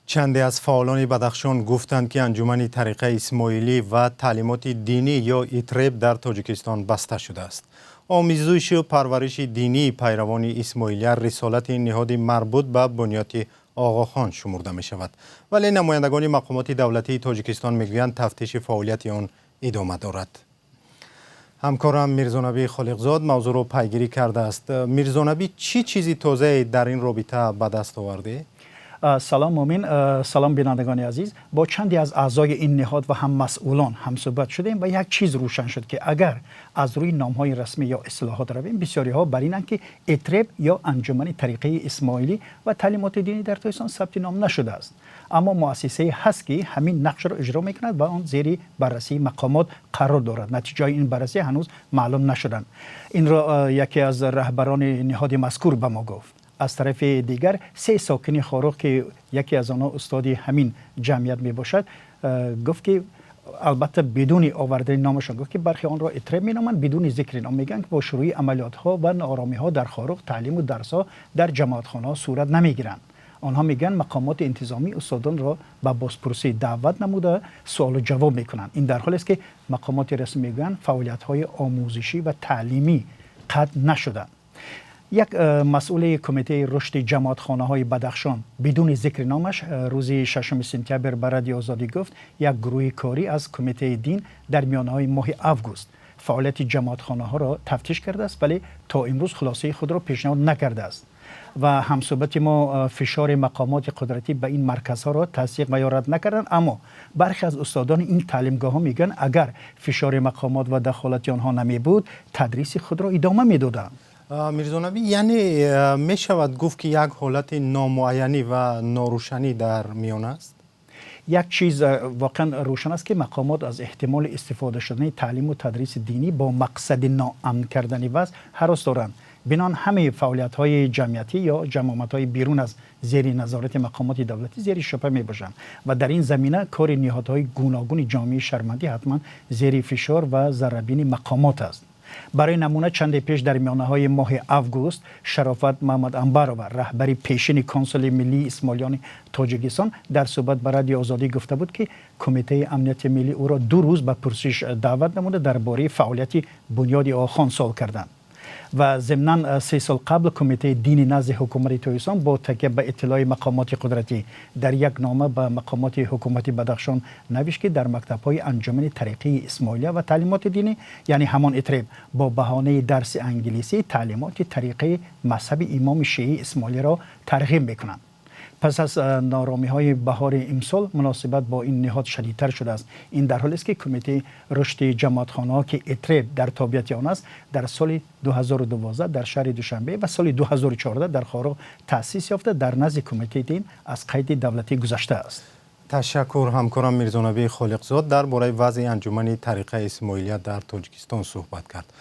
چندی از فعالان بدخشان گفتند که انجمن طریقه اسماعیلی و تعلیمات دینی یا ایترب در تاجیکستان بسته شده است. آموزش و پرورش دینی پیروان اسماعیلی رسالت نهاد مربوط به بنیاد آقاخان شمرده می شود. ولی نمایندگان مقامات دولتی تاجیکستان میگویند تفتیش فعالیت آن ادامه دارد. همکارم میرزانبی خالقزاد موضوع را پیگیری کرده است. میرزانبی چی چیزی تازه در این رابطه به دست آورده؟ سلام مومن، سلام بینندگان عزیز. با چندی از اعضای این نهاد و هم مسئولان هم صحبت شدیم و یک چیز روشن شد که اگر از روی نامهای رسمی یا اصطلاحات رویم، بسیاری ها بر اینند که ایترب یا انجمن طریقه اسماعیلی و تعلیمات دینی در تاجیکستان ثبت نام نشده است، اما مؤسسه هست که همین نقش را اجرا میکند و آن زیر بررسی مقامات قرار دارد. نتیجه این بررسی هنوز معلوم نشدند. این را یکی از رهبران نهاد مذکور به ما گفت. از طرف دیگر 3 ساکن خاروق که یکی از آنها استاد همین جمعیت می باشد گفت که البته بدون آوردن نامشان گفت که برخی آن را ایترب می نامند بدون ذکر نام. میگن که با شروع عملیات ها و ناآرامی ها در خاروق تعلیم و درس ها در جماعت خانه ها صورت نمی گیرند. آنها میگن مقامات انتظامی استادان را به بازپرسی دعوت نموده سوال و جواب میکنند. این در حالی است که مقامات رسمی میگن فعالیت های آموزشی و تعلیمی قطع نشدند. یک مسئول کمیته رشد جماعتخانه های بدخشان بدون ذکر نامش روز 6 سپتامبر به رادیو آزادی گفت یک گروه کاری از کمیته دین در میانه ماه آگوست فعالیت جماعتخانه ها را تفتیش کرده است، ولی تا امروز خلاصه خود را پیشنهاد نکرده است. و همصحبت ما فشار مقامات قدرتی به این مرکزها را تصدیق و یا رد نکردند، اما برخی از استادان این تعلیمگاه ها میگن اگر فشار مقامات و دخالت آنها نمی بود تدریس خود را ادامه میدادند. میرزانبی، یعنی می شود گفت که یک حالت نامعینی و ناروشنی در میان است؟ یک چیز واقعا روشن است که مقامات از احتمال استفاده شدن تعلیم و تدریس دینی با مقصد ناامن کردن وضع هراس دارند. بنان همه فعالیت های جمعیتی یا جماعت های بیرون از زیر نظارت مقامات دولتی زیر شبهه می باشند و در این زمینه کار نهادهای گوناگون جامعه شهروندی حتما زیر فشار و ضربین مقامات است. برای نمونه چند پیش در میانه های ماه آگوست شرافت محمد انبارو رهبر پیشین کنسول ملی اسماعیلیان تاجیکستان در صحبت با رادیو آزادی گفته بود که کمیته امنیت ملی او را 2 روز به پرسش دعوت نموده درباره فعالیت بنیاد آقاخان سوال کردند. و ضمناً 3 سال قبل کمیته دینی نزد حکومت تاجیکستان با تکیه به اطلاع مقامات قدرتی در یک نامه به مقامات حکومت بدخشان نوشت که در مکتب‌های انجمن طریقه اسماعیلی و تعلیمات دینی یعنی همان ایترب با بهانه درس انگلیسی تعلیمات طریقه مذهب امام شیعی اسماعیلی را ترغیب می‌کنند. پس از نارامی های بهار امسال مناسبت با این نهاد شدیدتر شده است. این در حالی است که کمیته رشد جماعتخانه ها که ایترب در تابعیت آن است در سال 2012 در شهر دوشنبه و سال 2014 در خاروق تأسیس یافته در نزد کمیته دین از قید دولتی گذشته است. تشکر. همکارم میرزانبی خالقزاد درباره وضع انجمن طریقه اسماعیلی در تاجیکستان صحبت کرد.